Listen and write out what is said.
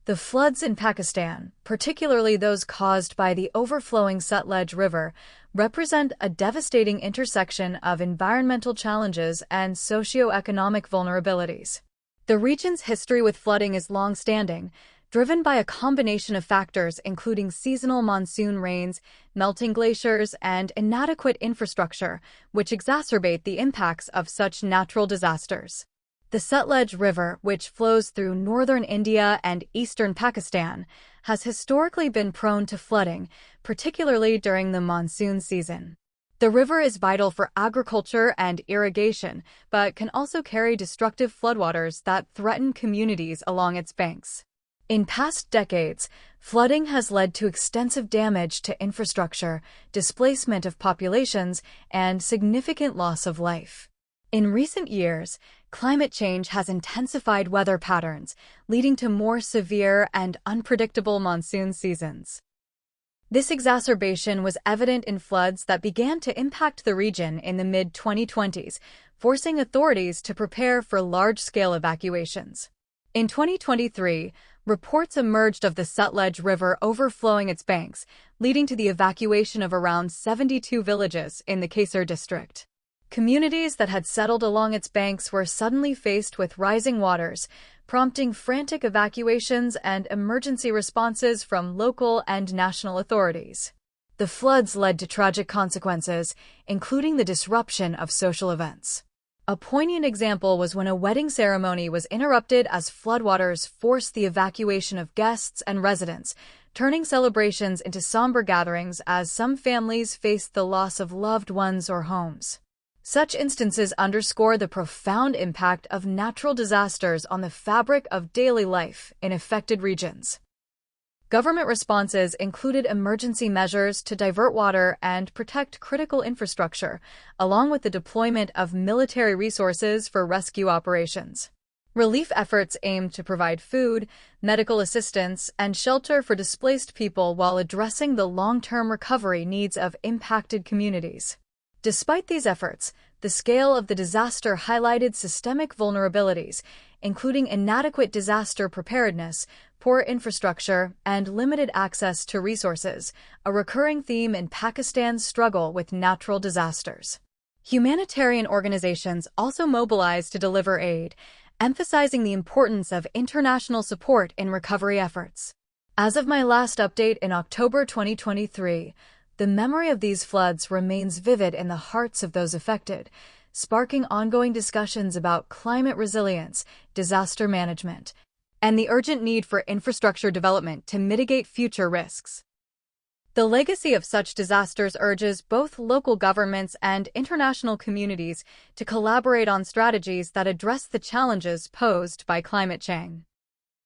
The floods in Pakistan, particularly those caused by the overflowing Sutlej River, represent a devastating intersection of environmental challenges and socio-economic vulnerabilities. The region's history with flooding is long-standing, driven by a combination of factors including seasonal monsoon rains, melting glaciers, and inadequate infrastructure, which exacerbate the impacts of such natural disasters. The Sutlej River, which flows through northern India and eastern Pakistan, has historically been prone to flooding, particularly during the monsoon season. The river is vital for agriculture and irrigation, but can also carry destructive floodwaters that threaten communities along its banks. In past decades, flooding has led to extensive damage to infrastructure, displacement of populations, and significant loss of life. In recent years, climate change has intensified weather patterns, leading to more severe and unpredictable monsoon seasons. This exacerbation was evident in floods that began to impact the region in the mid-2020s, forcing authorities to prepare for large-scale evacuations. In 2023, reports emerged of the Sutlej River overflowing its banks, leading to the evacuation of around 72 villages in the Kasur district. Communities that had settled along its banks were suddenly faced with rising waters, prompting frantic evacuations and emergency responses from local and national authorities. The floods led to tragic consequences, including the disruption of social events. A poignant example was when a wedding ceremony was interrupted as floodwaters forced the evacuation of guests and residents, turning celebrations into somber gatherings as some families faced the loss of loved ones or homes. Such instances underscore the profound impact of natural disasters on the fabric of daily life in affected regions. Government responses included emergency measures to divert water and protect critical infrastructure, along with the deployment of military resources for rescue operations. Relief efforts aimed to provide food, medical assistance, and shelter for displaced people while addressing the long-term recovery needs of impacted communities. Despite these efforts, the scale of the disaster highlighted systemic vulnerabilities, including inadequate disaster preparedness, poor infrastructure, and limited access to resources, a recurring theme in Pakistan's struggle with natural disasters. Humanitarian organizations also mobilized to deliver aid, emphasizing the importance of international support in recovery efforts. As of my last update in October 2023, the memory of these floods remains vivid in the hearts of those affected, sparking ongoing discussions about climate resilience, disaster management, and the urgent need for infrastructure development to mitigate future risks. The legacy of such disasters urges both local governments and international communities to collaborate on strategies that address the challenges posed by climate change.